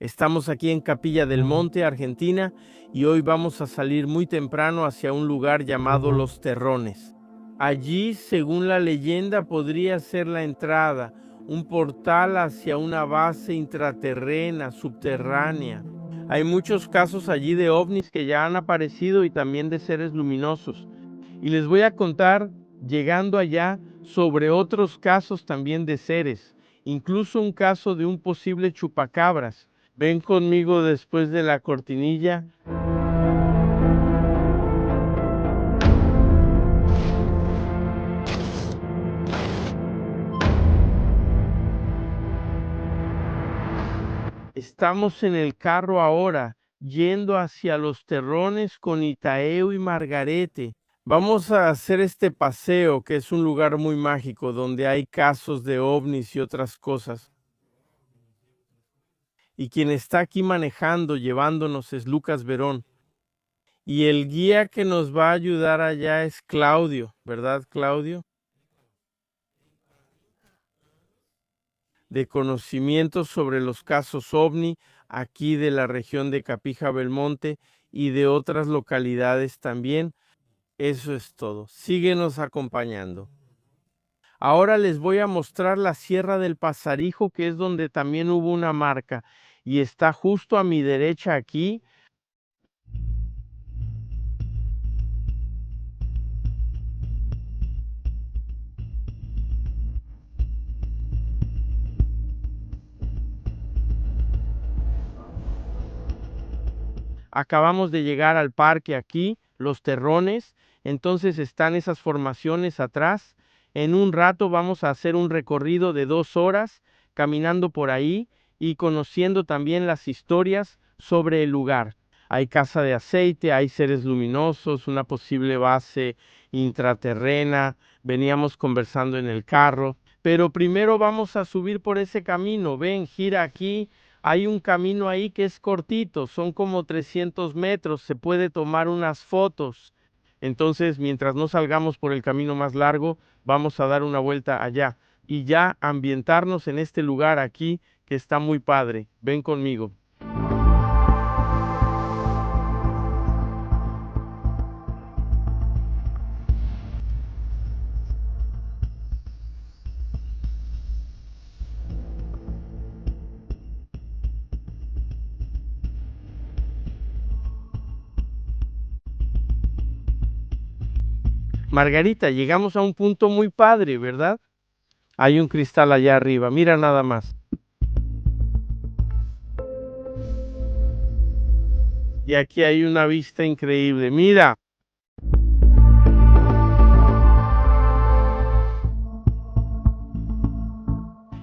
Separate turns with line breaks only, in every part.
Estamos aquí en Capilla del Monte, Argentina, y hoy vamos a salir muy temprano hacia un lugar llamado Los Terrones. Allí, según la leyenda, podría ser la entrada, un portal hacia una base intraterrena, subterránea. Hay muchos casos allí de ovnis que ya han aparecido y también de seres luminosos. Y les voy a contar, llegando allá, sobre otros casos también de seres, incluso un caso de un posible chupacabras. Ven conmigo después de la cortinilla. Estamos en el carro ahora, yendo hacia Los Terrones con Itaeo y Margarete. Vamos a hacer este paseo, que es un lugar muy mágico, donde hay casos de ovnis y otras cosas. Y quien está aquí manejando, llevándonos, es Lucas Verón. Y el guía que nos va a ayudar allá es Claudio, ¿verdad, Claudio? De conocimientos sobre los casos OVNI aquí de la región de Capija Belmonte y de otras localidades también. Eso es todo. Síguenos acompañando. Ahora les voy a mostrar la Sierra del Pasarijo, que es donde también hubo una marca y está justo a mi derecha aquí. Acabamos de llegar al parque aquí, Los Terrones, entonces están esas formaciones atrás. En un rato vamos a hacer un recorrido de 2 horas caminando por ahí y conociendo también las historias sobre el lugar. Hay casa de aceite, hay seres luminosos, una posible base intraterrena. Veníamos conversando en el carro, pero primero vamos a subir por ese camino. Ven, gira aquí. Hay un camino ahí que es cortito, son como 300 metros, se puede tomar unas fotos. Entonces, mientras no salgamos por el camino más largo, vamos a dar una vuelta allá y ya ambientarnos en este lugar aquí que está muy padre. Ven conmigo. Margarita, llegamos a un punto muy padre, ¿verdad? Hay un cristal allá arriba, mira nada más. Y aquí hay una vista increíble, mira.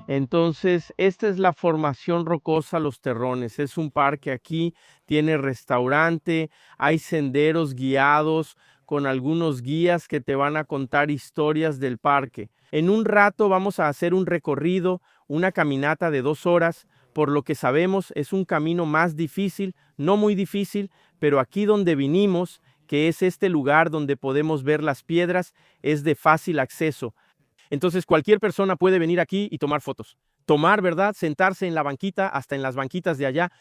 Entonces, esta es la formación rocosa Los Terrones. Es un parque aquí, tiene restaurante, hay senderos guiados con algunos guías que te van a contar historias del parque. En un rato vamos a hacer un recorrido, una caminata de 2 horas. Por lo que sabemos, es un camino más difícil, no muy difícil, pero aquí donde vinimos, que es este lugar donde podemos ver las piedras, es de fácil acceso. Entonces cualquier persona puede venir aquí y tomar fotos. Tomar, ¿verdad? Sentarse en la banquita, hasta en las banquitas de allá.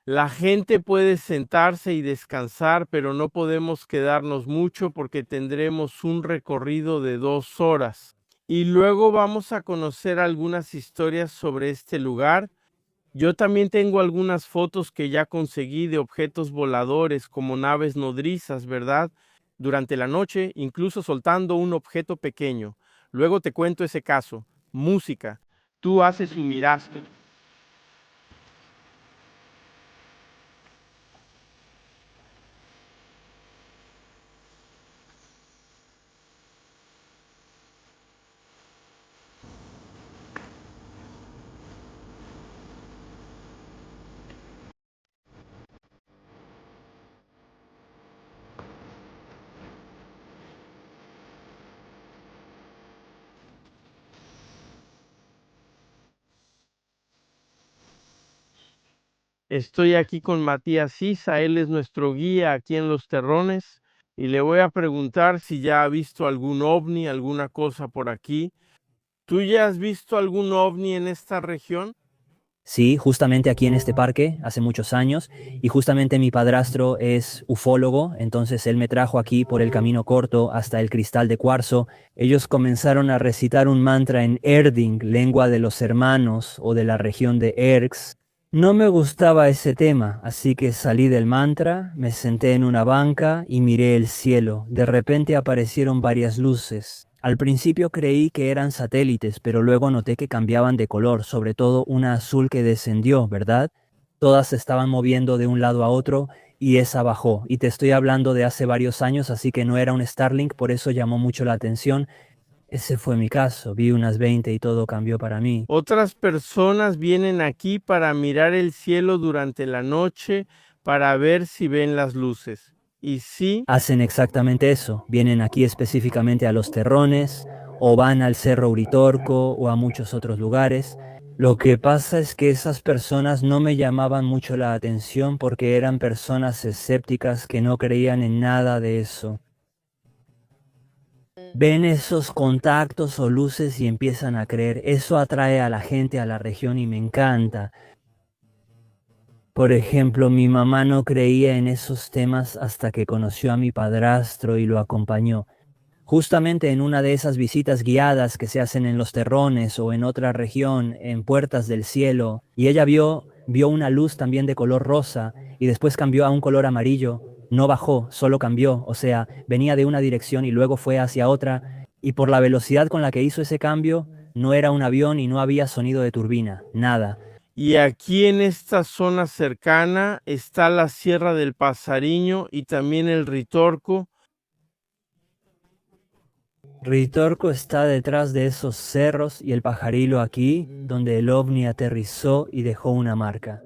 La gente puede sentarse y descansar, pero no podemos quedarnos mucho porque tendremos un recorrido de 2 horas. Y luego vamos a conocer algunas historias sobre este lugar. Yo también tengo algunas fotos que ya conseguí de objetos voladores como naves nodrizas, ¿verdad? Durante la noche, incluso soltando un objeto pequeño. Luego te cuento ese caso. Música. Tú haces y miraste. Estoy aquí con Matías Sisa, él es nuestro guía aquí en Los Terrones y le voy a preguntar si ya ha visto algún ovni, alguna cosa por aquí. ¿Tú ya has visto algún ovni en esta región?
Sí, justamente aquí en este parque, hace muchos años, y justamente mi padrastro es ufólogo, entonces él me trajo aquí por el camino corto hasta el cristal de cuarzo. Ellos comenzaron a recitar un mantra en Erding, lengua de los hermanos o de la región de Erx. No me gustaba ese tema, así que salí del mantra, me senté en una banca y miré el cielo. De repente aparecieron varias luces. Al principio creí que eran satélites, pero luego noté que cambiaban de color, sobre todo una azul que descendió, ¿verdad? Todas se estaban moviendo de un lado a otro y esa bajó. Y te estoy hablando de hace varios años, así que no era un Starlink, por eso llamó mucho la atención. Ese fue mi caso, vi unas 20 y todo cambió para mí.
Otras personas vienen aquí para mirar el cielo durante la noche para ver si ven las luces. Y sí,
Hacen exactamente eso, vienen aquí específicamente a los Terrones, o van al Cerro Uritorco, o a muchos otros lugares. Lo que pasa es que esas personas no me llamaban mucho la atención porque eran personas escépticas que no creían en nada de eso. Ven esos contactos o luces y empiezan a creer. Eso atrae a la gente a la región y me encanta. Por ejemplo, mi mamá no creía en esos temas hasta que conoció a mi padrastro y lo acompañó. Justamente en una de esas visitas guiadas que se hacen en los terrones o en otra región, en Puertas del Cielo, y ella vio una luz también de color rosa y después cambió a un color amarillo. No bajó, solo cambió, o sea, venía de una dirección y luego fue hacia otra, y por la velocidad con la que hizo ese cambio, no era un avión y no había sonido de turbina, nada.
y aquí en esta zona cercana está la Sierra del Pasariño y también el Ritorco.
Ritorco está detrás de esos cerros y el pajarilo aquí, donde el ovni aterrizó y dejó una marca.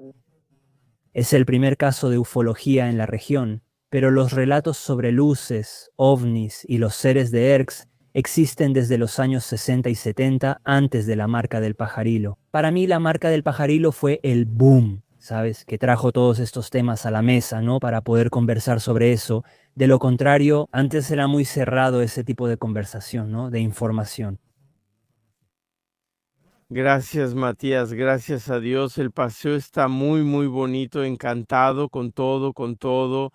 Es el primer caso de ufología en la región, pero los relatos sobre luces, ovnis y los seres de Erx existen desde los años 60 y 70 antes de la marca del pajarilo. Para mí la marca del pajarilo fue el boom, ¿sabes? Que trajo todos estos temas a la mesa, ¿no? Para poder conversar sobre eso. De lo contrario, antes era muy cerrado ese tipo de conversación, ¿no? De información.
Gracias, Matías, gracias a Dios. El paseo está muy, muy bonito, encantado con todo, con todo.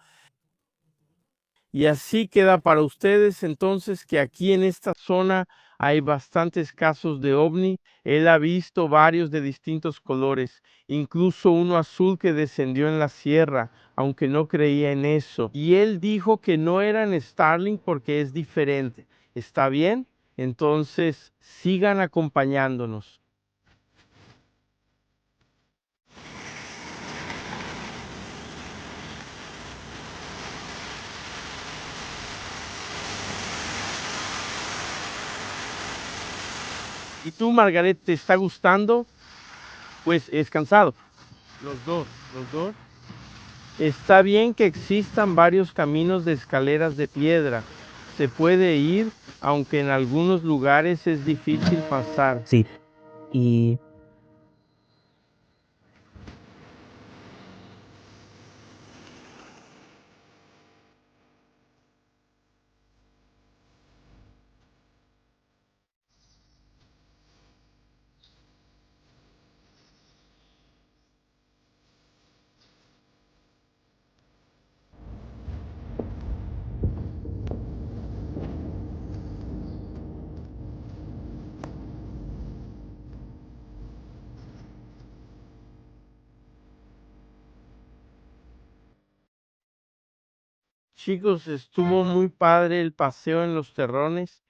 Y así queda para ustedes entonces que aquí en esta zona hay bastantes casos de ovni. Él ha visto varios de distintos colores, incluso uno azul que descendió en la sierra, aunque no creía en eso. Y él dijo que no eran Starlink porque es diferente. ¿Está bien? Entonces sigan acompañándonos. ¿Y tú, Margaret, te está gustando? Pues es cansado. Los dos, los dos. Está bien que existan varios caminos de escaleras de piedra. Se puede ir, aunque en algunos lugares es difícil pasar.
Sí, y
Chicos, estuvo muy padre el paseo en los terrones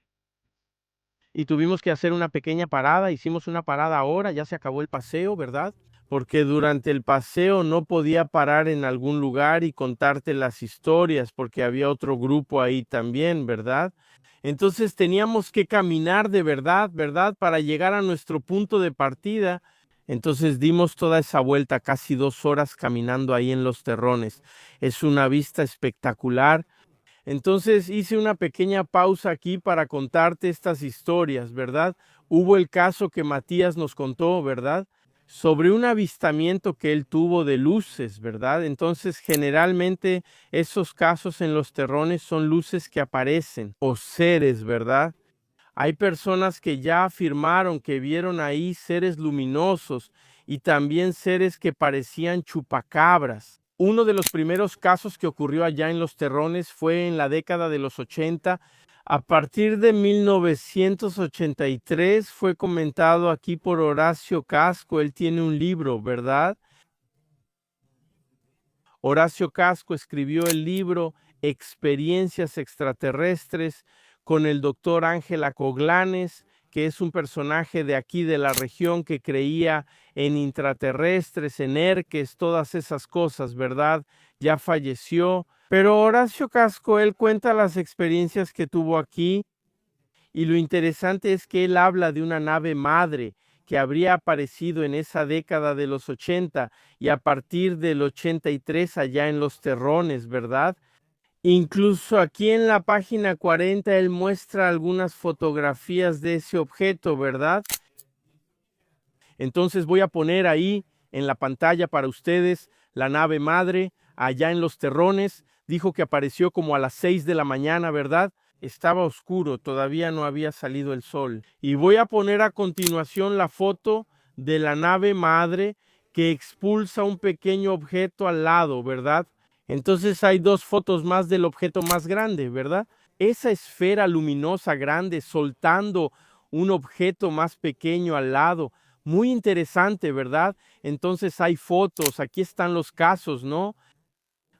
y tuvimos que hacer una pequeña parada. Hicimos una parada ahora, ya se acabó el paseo, ¿verdad? Porque durante el paseo no podía parar en algún lugar y contarte las historias, porque había otro grupo ahí también, ¿verdad? Entonces teníamos que caminar de verdad, ¿verdad? Para llegar a nuestro punto de partida. Entonces dimos toda esa vuelta, casi 2 horas caminando ahí en los terrones. Es una vista espectacular. Entonces hice una pequeña pausa aquí para contarte estas historias, ¿verdad? Hubo el caso que Matías nos contó, ¿verdad? Sobre un avistamiento que él tuvo de luces, ¿verdad? Entonces, generalmente esos casos en los terrones son luces que aparecen o seres, ¿verdad? Hay personas que ya afirmaron que vieron ahí seres luminosos y también seres que parecían chupacabras. Uno de los primeros casos que ocurrió allá en Los Terrones fue en la década de los 80. A partir de 1983 fue comentado aquí por Horacio Casco. Él tiene un libro, ¿verdad? Horacio Casco escribió el libro Experiencias extraterrestres con el doctor Ángel Acoglanes, que es un personaje de aquí de la región que creía en intraterrestres, en erques, todas esas cosas, ¿verdad? Ya falleció. Pero Horacio Casco, él cuenta las experiencias que tuvo aquí, y lo interesante es que él habla de una nave madre que habría aparecido en esa década de los 80 y a partir del 83 allá en Los Terrones, ¿verdad? Incluso aquí en la página 40 él muestra algunas fotografías de ese objeto, ¿verdad? Entonces voy a poner ahí en la pantalla para ustedes la nave madre allá en Los Terrones. Dijo que apareció como a las 6 de la mañana, ¿verdad? Estaba oscuro, todavía no había salido el sol. Y voy a poner a continuación la foto de la nave madre que expulsa un pequeño objeto al lado, ¿verdad? Entonces hay dos fotos más del objeto más grande, ¿verdad? Esa esfera luminosa grande soltando un objeto más pequeño al lado. Muy interesante, ¿verdad? Entonces hay fotos, aquí están los casos, ¿no?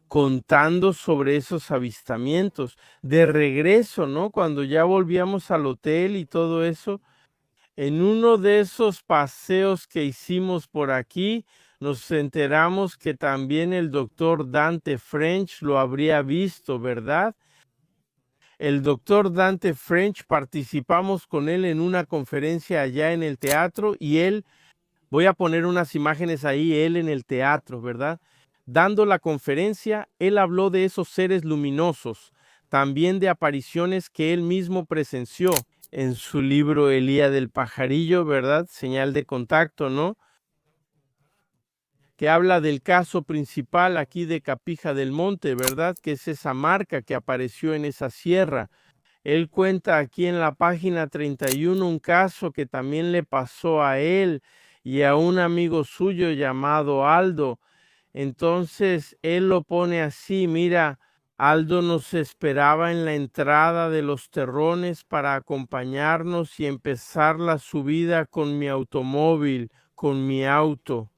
Contando sobre esos avistamientos. De regreso, ¿no? Cuando ya volvíamos al hotel y todo eso, en uno de esos paseos que hicimos por aquí, nos enteramos que también el doctor Dante French lo habría visto, ¿verdad? El doctor Dante French, participamos con él en una conferencia allá en el teatro y él, voy a poner unas imágenes ahí, él en el teatro, ¿verdad? Dando la conferencia, él habló de esos seres luminosos, también de apariciones que él mismo presenció en su libro Elía del Pajarillo, ¿verdad? Señal de contacto, ¿no? Que habla del caso principal aquí de Capija del Monte, ¿verdad? Que es esa marca que apareció en esa sierra. Él cuenta aquí en la página 31 un caso que también le pasó a él y a un amigo suyo llamado Aldo. Entonces él lo pone así, mira, Aldo nos esperaba en la entrada de Los Terrones para acompañarnos y empezar la subida con mi automóvil, con mi auto.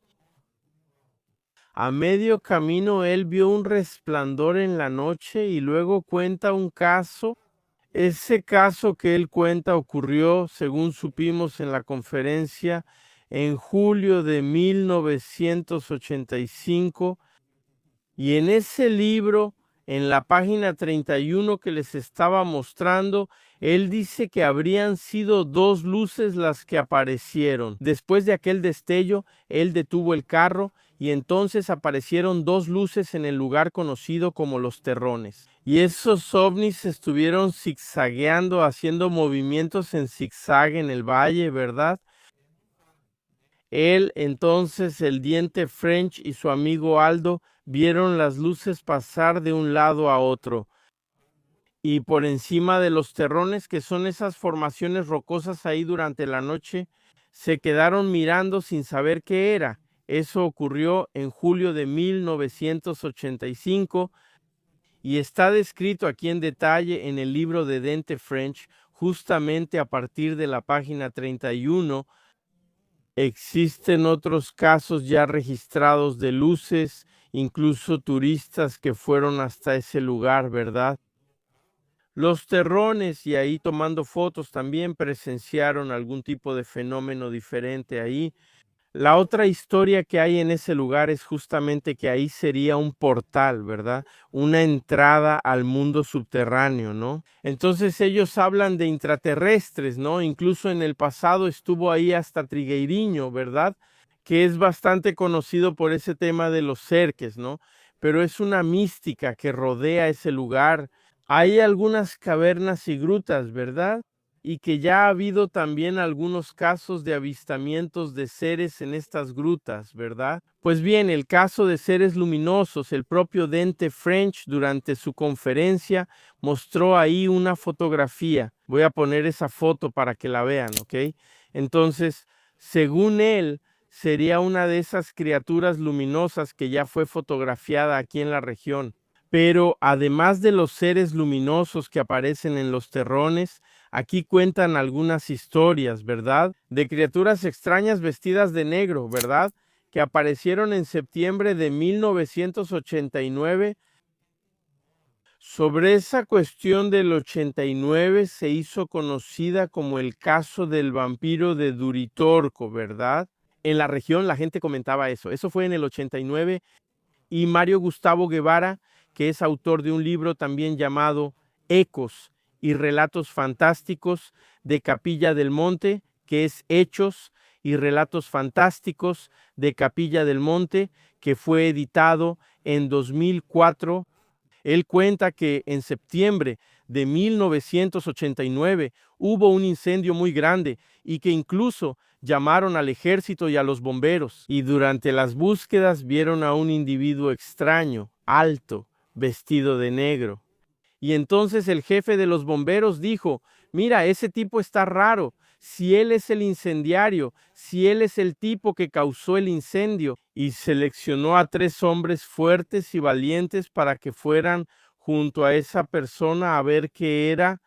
A medio camino él vio un resplandor en la noche y luego cuenta un caso. Ese caso que él cuenta ocurrió, según supimos en la conferencia, en julio de 1985, y en ese libro, en la página 31 que les estaba mostrando, él dice que habrían sido dos luces las que aparecieron. Después de aquel destello, él detuvo el carro y entonces aparecieron dos luces en el lugar conocido como Los Terrones. Y esos ovnis estuvieron zigzagueando, haciendo movimientos en zigzag en el valle, ¿verdad? Él, entonces, el diente French y su amigo Aldo vieron las luces pasar de un lado a otro. Y por encima de Los Terrones, que son esas formaciones rocosas ahí durante la noche, se quedaron mirando sin saber qué era. Eso ocurrió en julio de 1985 y está descrito aquí en detalle en el libro de Dante French, justamente a partir de la página 31. Existen otros casos ya registrados de luces, incluso turistas que fueron hasta ese lugar, ¿verdad? Los Terrones, y ahí tomando fotos, también presenciaron algún tipo de fenómeno diferente ahí. La otra historia que hay en ese lugar es justamente que ahí sería un portal, ¿verdad? Una entrada al mundo subterráneo, ¿no? Entonces ellos hablan de intraterrestres, ¿no? Incluso en el pasado estuvo ahí hasta Trigueiriño, ¿verdad? Que es bastante conocido por ese tema de los cerques, ¿no? Pero es una mística que rodea ese lugar. Hay algunas cavernas y grutas, ¿verdad? Y que ya ha habido también algunos casos de avistamientos de seres en estas grutas, ¿verdad? Pues bien, el caso de seres luminosos, el propio Dante French durante su conferencia mostró ahí una fotografía. Voy a poner esa foto para que la vean, ¿ok? Entonces, según él, sería una de esas criaturas luminosas que ya fue fotografiada aquí en la región. Pero además de los seres luminosos que aparecen en los terrones, aquí cuentan algunas historias, ¿verdad? De criaturas extrañas vestidas de negro, ¿verdad? Que aparecieron en septiembre de 1989. Sobre esa cuestión del 89 se hizo conocida como el caso del vampiro de Duritorco, ¿verdad? En la región la gente comentaba eso. Eso fue en el 89 y Mario Gustavo Guevara, que es autor de un libro también llamado Ecos y Relatos Fantásticos de Capilla del Monte, que es Hechos y Relatos Fantásticos de Capilla del Monte, que fue editado en 2004. Él cuenta que en septiembre de 1989 hubo un incendio muy grande y que incluso llamaron al ejército y a los bomberos, y durante las búsquedas vieron a un individuo extraño, alto, vestido de negro. Y entonces el jefe de los bomberos dijo: mira, ese tipo está raro. Si él es el incendiario, si él es el tipo que causó el incendio, y seleccionó a 3 hombres fuertes y valientes para que fueran junto a esa persona a ver qué era.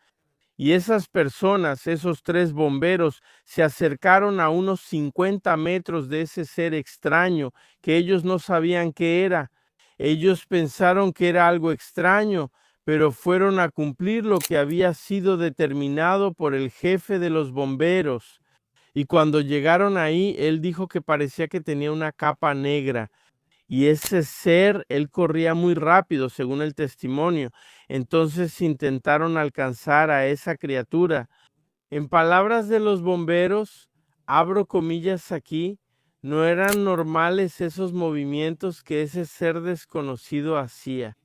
Y esas personas, esos 3 bomberos, se acercaron a unos 50 metros de ese ser extraño que ellos no sabían qué era. Ellos pensaron que era algo extraño, pero fueron a cumplir lo que había sido determinado por el jefe de los bomberos. Y cuando llegaron ahí, él dijo que parecía que tenía una capa negra. Y ese ser, él corría muy rápido, según el testimonio. Entonces intentaron alcanzar a esa criatura. En palabras de los bomberos, abro comillas aquí, no eran normales esos movimientos que ese ser desconocido hacía.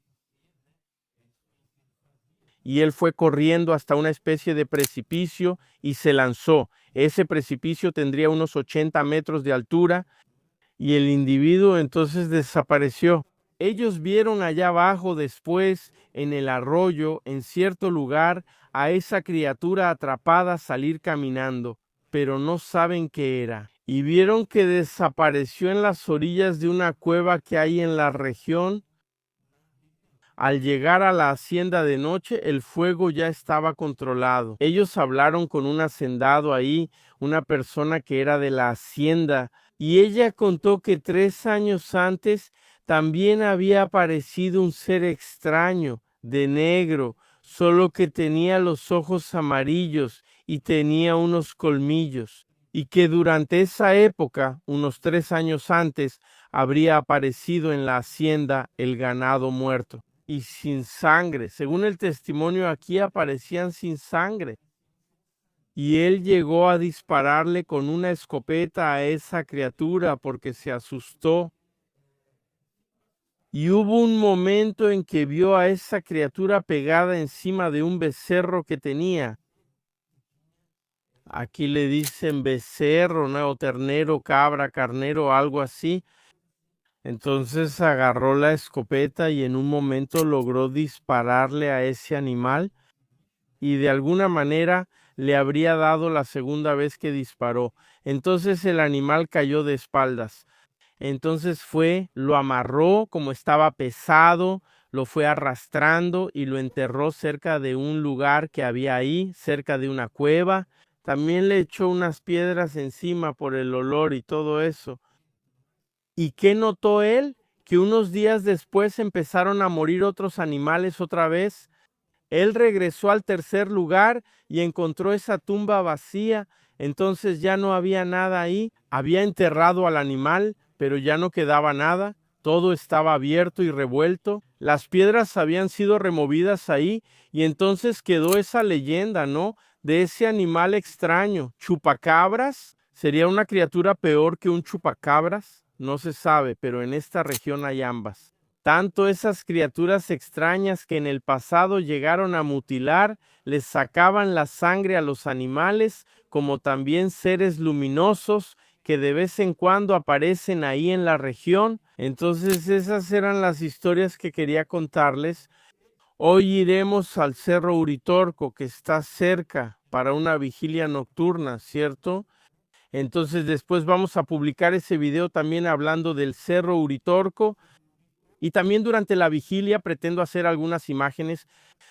Y él fue corriendo hasta una especie de precipicio y se lanzó. Ese precipicio tendría unos 80 metros de altura y el individuo entonces desapareció. Ellos vieron allá abajo después, en el arroyo, en cierto lugar, a esa criatura atrapada salir caminando, pero no saben qué era. Y vieron que desapareció en las orillas de una cueva que hay en la región. Al llegar a la hacienda de noche, el fuego ya estaba controlado. Ellos hablaron con un hacendado ahí, una persona que era de la hacienda, y ella contó que 3 años antes también había aparecido un ser extraño, de negro, solo que tenía los ojos amarillos y tenía unos colmillos, y que durante esa época, unos 3 años antes, habría aparecido en la hacienda el ganado muerto y sin sangre. Según el testimonio aquí, aparecían sin sangre. Y él llegó a dispararle con una escopeta a esa criatura porque se asustó. Y hubo un momento en que vio a esa criatura pegada encima de un becerro que tenía. Aquí le dicen becerro, ¿no? O ternero, cabra, carnero, algo así. Entonces agarró la escopeta y en un momento logró dispararle a ese animal y de alguna manera le habría dado la segunda vez que disparó. Entonces el animal cayó de espaldas. Entonces lo amarró como estaba pesado, lo fue arrastrando y lo enterró cerca de un lugar que había ahí, cerca de una cueva. También le echó unas piedras encima por el olor y todo eso. ¿Y qué notó él? Que unos días después empezaron a morir otros animales otra vez. Él regresó al tercer lugar y encontró esa tumba vacía. Entonces ya no había nada ahí. Había enterrado al animal, pero ya no quedaba nada. Todo estaba abierto y revuelto. Las piedras habían sido removidas ahí y entonces quedó esa leyenda, ¿no? De ese animal extraño. ¿Chupacabras? ¿Sería una criatura peor que un chupacabras? No se sabe, pero en esta región hay ambas. Tanto esas criaturas extrañas que en el pasado llegaron a mutilar, les sacaban la sangre a los animales, como también seres luminosos que de vez en cuando aparecen ahí en la región. Entonces esas eran las historias que quería contarles. Hoy iremos al Cerro Uritorco, que está cerca, para una vigilia nocturna, ¿cierto? Entonces después vamos a publicar ese video también hablando del Cerro Uritorco. Y también durante la vigilia pretendo hacer algunas imágenes,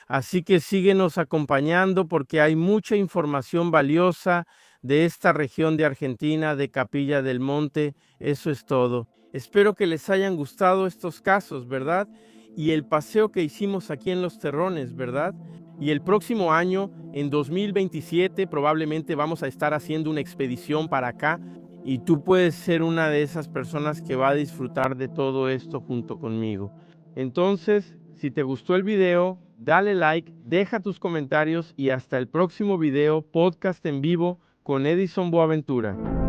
así que síguenos acompañando porque hay mucha información valiosa de esta región de Argentina, de Capilla del Monte. Eso es todo. Espero que les hayan gustado estos casos, ¿verdad? Y el paseo que hicimos aquí en Los Terrones, ¿verdad? Y el próximo año, en 2027, probablemente vamos a estar haciendo una expedición para acá y tú puedes ser una de esas personas que va a disfrutar de todo esto junto conmigo. Entonces, si te gustó el video, dale like, deja tus comentarios y hasta el próximo video, podcast en vivo con Edison Boaventura.